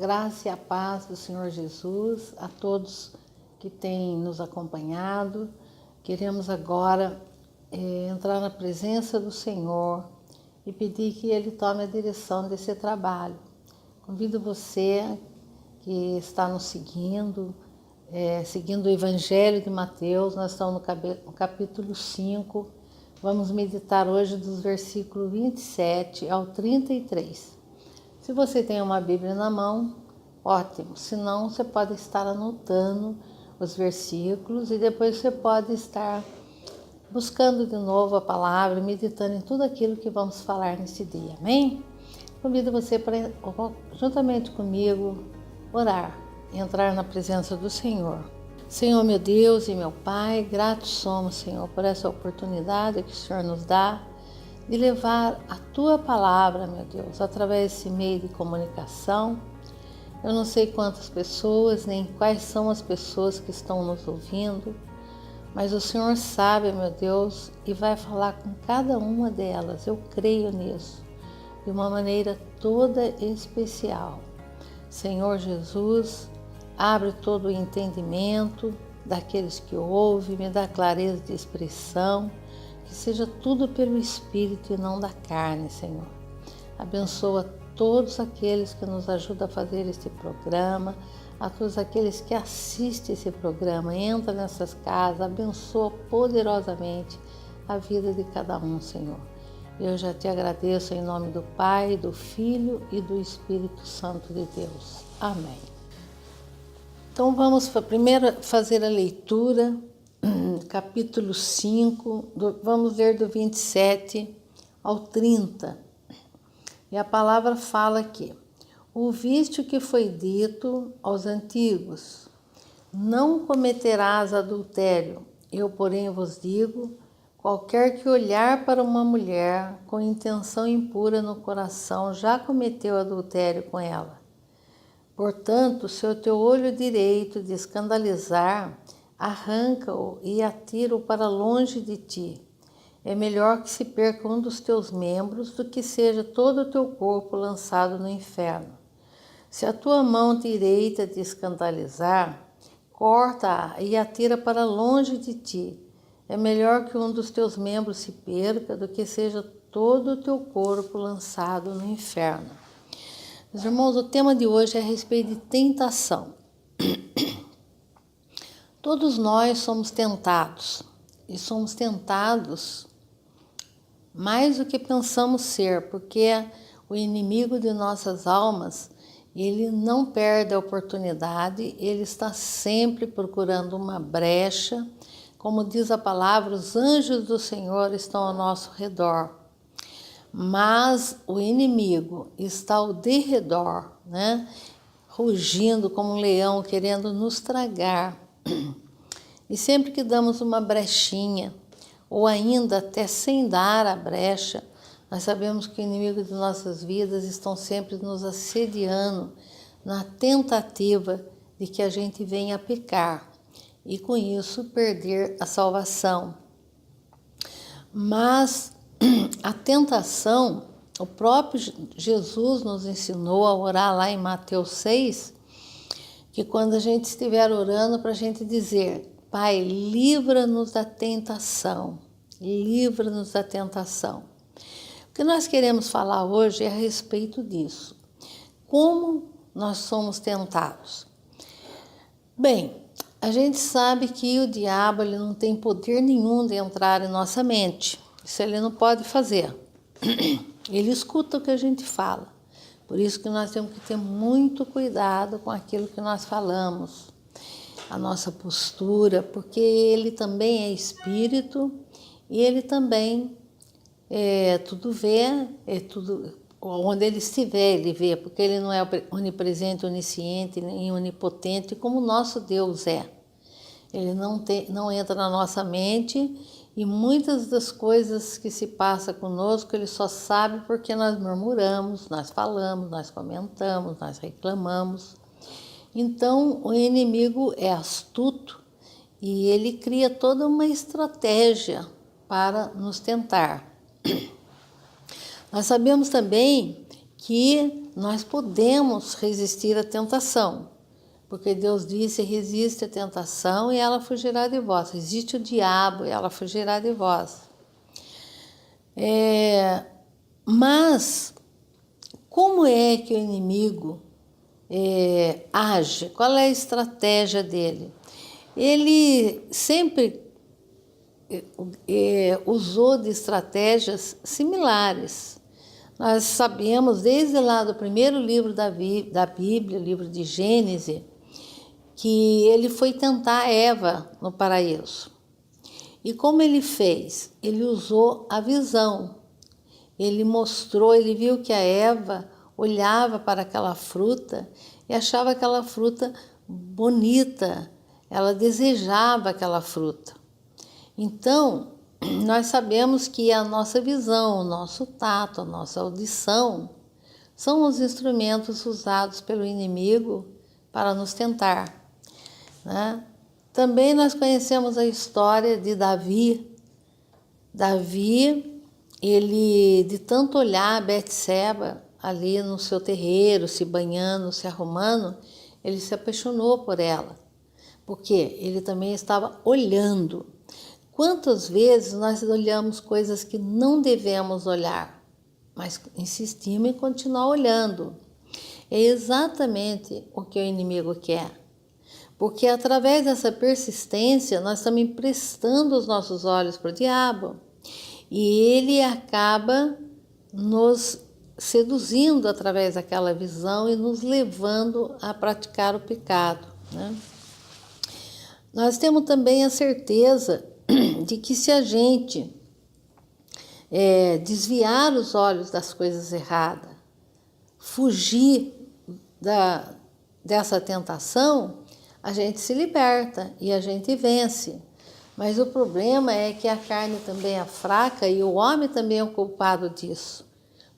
graça e a paz do Senhor Jesus a todos que têm nos acompanhado. Queremos agora entrar na presença do Senhor e pedir que Ele tome a direção desse trabalho. Convido você que está nos seguindo, seguindo o Evangelho de Mateus. Nós estamos no capítulo 5, vamos meditar hoje dos versículos 27 ao 33. Se você tem uma Bíblia na mão, ótimo. Se não, você pode estar anotando os versículos e depois você pode estar buscando de novo a palavra, meditando em tudo aquilo que vamos falar nesse dia. Amém? Convido você para, juntamente comigo, orar e entrar na presença do Senhor. Senhor, meu Deus e meu Pai, gratos somos, Senhor, por essa oportunidade que o Senhor nos dá de levar a Tua palavra, meu Deus, através desse meio de comunicação. Eu não sei quantas pessoas, nem quais são as pessoas que estão nos ouvindo, mas o Senhor sabe, meu Deus, e vai falar com cada uma delas. Eu creio nisso, de uma maneira toda especial. Senhor Jesus, abre todo o entendimento daqueles que ouvem, me dá clareza de expressão, que seja tudo pelo Espírito e não da carne, Senhor. Abençoa todos aqueles que nos ajudam a fazer este programa, a todos aqueles que assistem esse programa. Entra nessas casas, abençoa poderosamente a vida de cada um, Senhor. Eu já te agradeço em nome do Pai, do Filho e do Espírito Santo de Deus. Amém. Então vamos primeiro fazer a leitura, capítulo 5, vamos ler do 27 ao 30. E a palavra fala aqui: ouviste o que foi dito aos antigos, não cometerás adultério. Eu, porém, vos digo, qualquer que olhar para uma mulher com intenção impura no coração já cometeu adultério com ela. Portanto, se o teu olho direito te escandalizar, arranca-o e atira-o para longe de ti. É melhor que se perca um dos teus membros do que seja todo o teu corpo lançado no inferno. Se a tua mão direita te escandalizar, corta-a e atira para longe de ti. É melhor que um dos teus membros se perca do que seja todo o teu corpo lançado no inferno. Meus irmãos, o tema de hoje é a respeito de tentação. Todos nós somos tentados, e somos tentados mais do que pensamos ser, porque o inimigo de nossas almas, ele não perde a oportunidade, ele está sempre procurando uma brecha. Como diz a palavra, os anjos do Senhor estão ao nosso redor. Mas o inimigo está ao derredor, rugindo como um leão, querendo nos tragar. E sempre que damos uma brechinha, ou ainda até sem dar a brecha, nós sabemos que o inimigo de nossas vidas estão sempre nos assediando na tentativa de que a gente venha a pecar e com isso perder a salvação. Mas a tentação, o próprio Jesus nos ensinou a orar lá em Mateus 6, que quando a gente estiver orando, para a gente dizer: Pai, livra-nos da tentação, livra-nos da tentação. O que nós queremos falar hoje é a respeito disso. Como nós somos tentados? Bem, a gente sabe que o diabo ele não tem poder nenhum de entrar em nossa mente. Isso ele não pode fazer. Ele escuta o que a gente fala. Por isso que nós temos que ter muito cuidado com aquilo que nós falamos, a nossa postura, porque ele também é espírito e ele também tudo vê, tudo, onde ele estiver ele vê, porque ele não é onipresente, onisciente nem onipotente como o nosso Deus é. Ele não entra na nossa mente e muitas das coisas que se passa conosco ele só sabe porque nós murmuramos, nós falamos, nós comentamos, nós reclamamos. Então o inimigo é astuto e ele cria toda uma estratégia para nos tentar. Nós sabemos também que nós podemos resistir à tentação, porque Deus disse: resiste à tentação e ela fugirá de vós. Resiste o diabo e ela fugirá de vós. Mas como é que o inimigo age? Qual é a estratégia dele? Ele sempre usou de estratégias similares. Nós sabemos desde lá do primeiro livro da Bíblia, livro de Gênesis, que ele foi tentar Eva no paraíso. E como ele fez? Ele usou a visão. Ele mostrou, ele viu que a Eva olhava para aquela fruta e achava aquela fruta bonita, ela desejava aquela fruta. Então, nós sabemos que a nossa visão, o nosso tato, a nossa audição são os instrumentos usados pelo inimigo para nos tentar, né? Também nós conhecemos a história de Davi. Davi, ele, de tanto olhar Betseba ali no seu terreiro, se banhando, se arrumando, ele se apaixonou por ela, porque ele também estava olhando. Quantas vezes nós olhamos coisas que não devemos olhar, mas insistimos em continuar olhando? É exatamente o que o inimigo quer. Porque através dessa persistência, nós estamos emprestando os nossos olhos para o diabo. E ele acaba nos seduzindo através daquela visão e nos levando a praticar o pecado, né? Nós temos também a certeza de que se a gente desviar os olhos das coisas erradas, fugir dessa tentação, a gente se liberta e a gente vence. Mas o problema é que a carne também é fraca e o homem também é o culpado disso,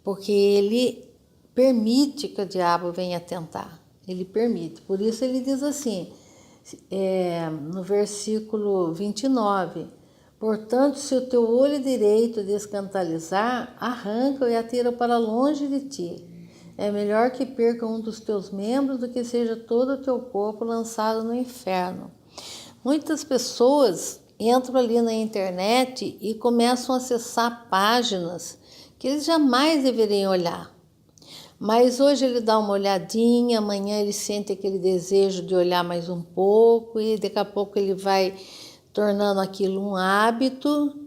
porque ele permite que o diabo venha tentar. Ele permite. Por isso ele diz assim, no versículo 29, portanto, se o teu olho direito te escandalizar, arranca-o e atira para longe de ti. É melhor que perca um dos teus membros do que seja todo o teu corpo lançado no inferno. Muitas pessoas entram ali na internet e começam a acessar páginas que eles jamais deveriam olhar. Mas hoje ele dá uma olhadinha, amanhã ele sente aquele desejo de olhar mais um pouco e daqui a pouco ele vai tornando aquilo um hábito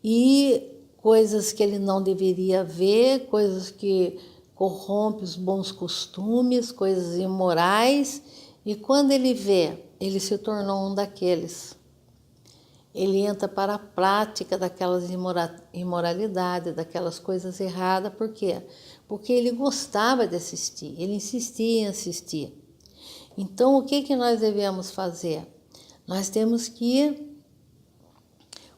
e coisas que ele não deveria ver, coisas que corrompem os bons costumes, coisas imorais, e quando ele vê, ele se tornou um daqueles. Ele entra para a prática daquelas imoralidades, daquelas coisas erradas. Por quê? Porque ele gostava de assistir, ele insistia em assistir. Então, o que nós devemos fazer? Nós temos que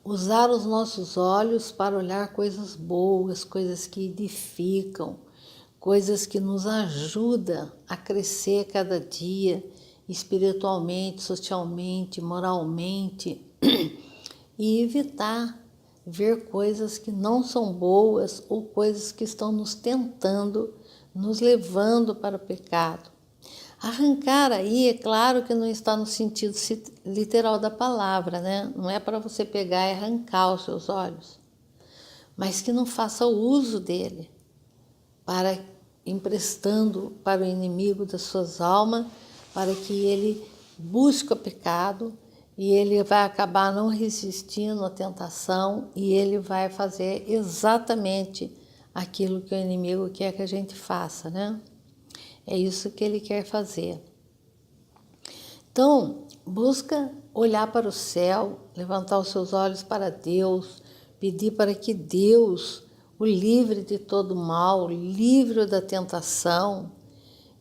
usar os nossos olhos para olhar coisas boas, coisas que edificam, coisas que nos ajudam a crescer cada dia, espiritualmente, socialmente, moralmente, e evitar ver coisas que não são boas ou coisas que estão nos tentando, nos levando para o pecado. Arrancar aí, é claro que não está no sentido literal da palavra, né? Não é para você pegar e arrancar os seus olhos, mas que não faça uso dele, para emprestando para o inimigo das suas almas, para que ele busque o pecado e ele vai acabar não resistindo à tentação e ele vai fazer exatamente aquilo que o inimigo quer que a gente faça, né? É isso que ele quer fazer. Então, busca olhar para o céu, levantar os seus olhos para Deus, pedir para que Deus o livre de todo mal, livre da tentação,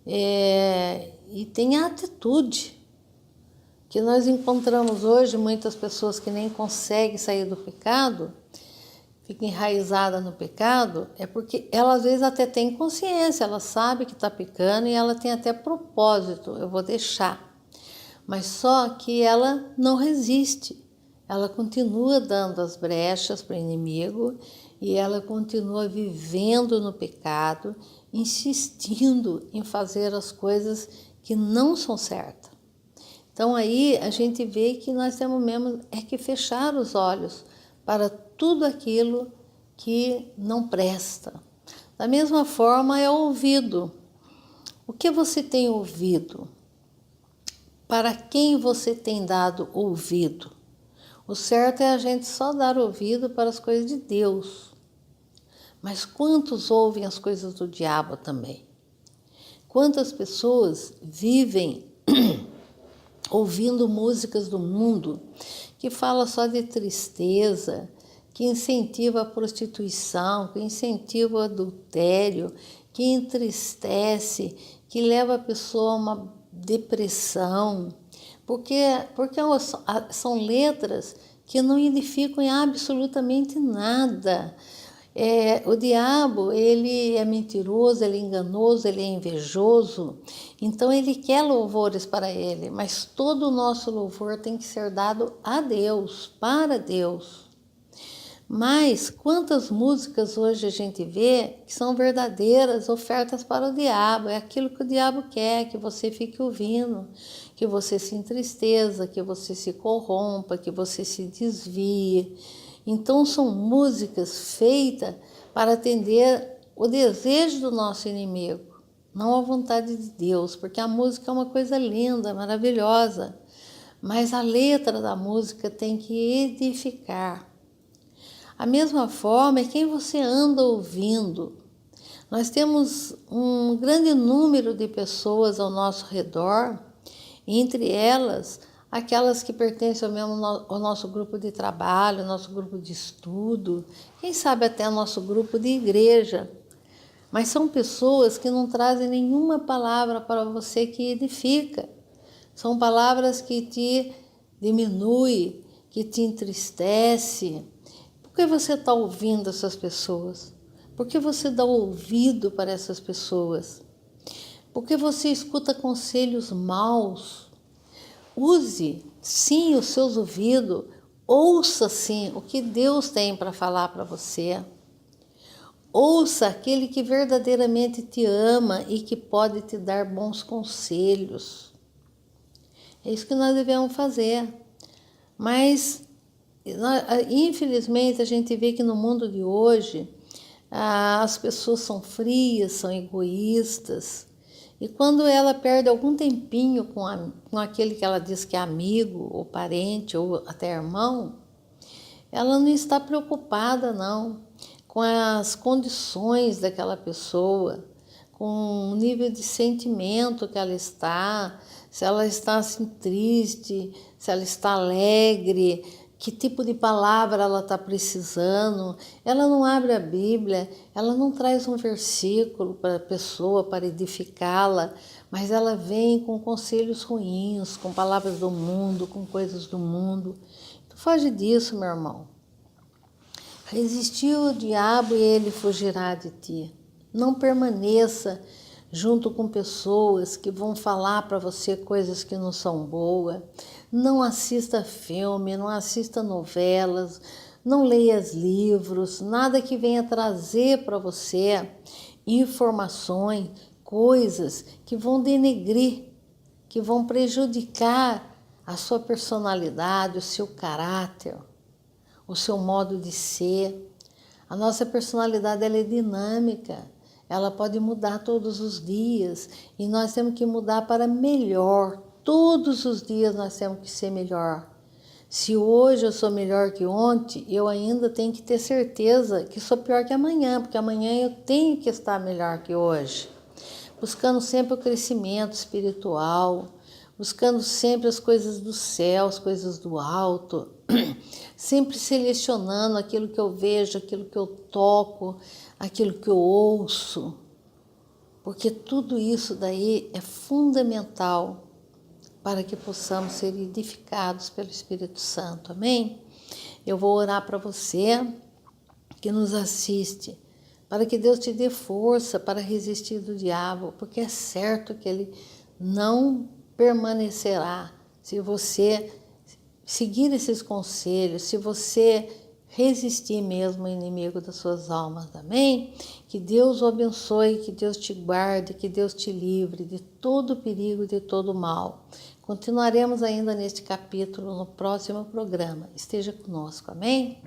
e tenha atitude. Que nós encontramos hoje muitas pessoas que nem conseguem sair do pecado, ficam enraizadas no pecado, é porque ela às vezes até tem consciência, ela sabe que está pecando e ela tem até propósito, eu vou deixar. Mas só que ela não resiste, ela continua dando as brechas para o inimigo e ela continua vivendo no pecado insistindo em fazer as coisas que não são certas. Então aí a gente vê que nós temos mesmo que fechar os olhos para tudo aquilo que não presta. Da mesma forma é o ouvido. O que você tem ouvido? Para quem você tem dado ouvido? O certo é a gente só dar ouvido para as coisas de Deus. Mas quantos ouvem as coisas do diabo também? Quantas pessoas vivem ouvindo músicas do mundo que fala só de tristeza, que incentiva a prostituição, que incentiva o adultério, que entristece, que leva a pessoa a uma depressão, porque são letras que não edificam em absolutamente nada. O diabo, ele é mentiroso, ele é enganoso, ele é invejoso, então ele quer louvores para ele, mas todo o nosso louvor tem que ser dado a Deus, para Deus. Mas quantas músicas hoje a gente vê que são verdadeiras ofertas para o diabo, é aquilo que o diabo quer, que você fique ouvindo, que você se entristeça, que você se corrompa, que você se desvie. Então são músicas feitas para atender o desejo do nosso inimigo, não a vontade de Deus, porque a música é uma coisa linda, maravilhosa, mas a letra da música tem que edificar. A mesma forma é quem você anda ouvindo. Nós temos um grande número de pessoas ao nosso redor, entre elas aquelas que pertencem ao nosso grupo de trabalho, ao nosso grupo de estudo, quem sabe até ao nosso grupo de igreja. Mas são pessoas que não trazem nenhuma palavra para você que edifica. São palavras que te diminuem, que te entristecem. Por que você está ouvindo essas pessoas? Por que você dá ouvido para essas pessoas? Por que você escuta conselhos maus? Use, sim, os seus ouvidos. Ouça, sim, o que Deus tem para falar para você. Ouça aquele que verdadeiramente te ama e que pode te dar bons conselhos. É isso que nós devemos fazer. Mas, infelizmente, a gente vê que no mundo de hoje, as pessoas são frias, são egoístas. E quando ela perde algum tempinho com aquele que ela diz que é amigo, ou parente, ou até irmão, ela não está preocupada, não, com as condições daquela pessoa, com o nível de sentimento que ela está, se ela está assim triste, se ela está alegre, que tipo de palavra ela está precisando. Ela não abre a Bíblia, ela não traz um versículo para a pessoa, para edificá-la, mas ela vem com conselhos ruins, com palavras do mundo, com coisas do mundo. Então, foge disso, meu irmão. Resistir ao diabo e ele fugirá de ti. Não permaneça junto com pessoas que vão falar para você coisas que não são boas. Não assista filme, não assista novelas, não leia livros, nada que venha trazer para você informações, coisas que vão denegrir, que vão prejudicar a sua personalidade, o seu caráter, o seu modo de ser. A nossa personalidade ela é dinâmica, ela pode mudar todos os dias e nós temos que mudar para melhor. Todos os dias nós temos que ser melhor. Se hoje eu sou melhor que ontem, eu ainda tenho que ter certeza que sou pior que amanhã, porque amanhã eu tenho que estar melhor que hoje. Buscando sempre o crescimento espiritual, buscando sempre as coisas do céu, as coisas do alto, sempre selecionando aquilo que eu vejo, aquilo que eu toco, aquilo que eu ouço, porque tudo isso daí é fundamental para que possamos ser edificados pelo Espírito Santo, amém? Eu vou orar para você que nos assiste, para que Deus te dê força para resistir do diabo, porque é certo que ele não permanecerá se você seguir esses conselhos, se você resistir mesmo ao inimigo das suas almas, amém? Que Deus o abençoe, que Deus te guarde, que Deus te livre de todo perigo e de todo mal. Continuaremos ainda neste capítulo no próximo programa. Esteja conosco, amém?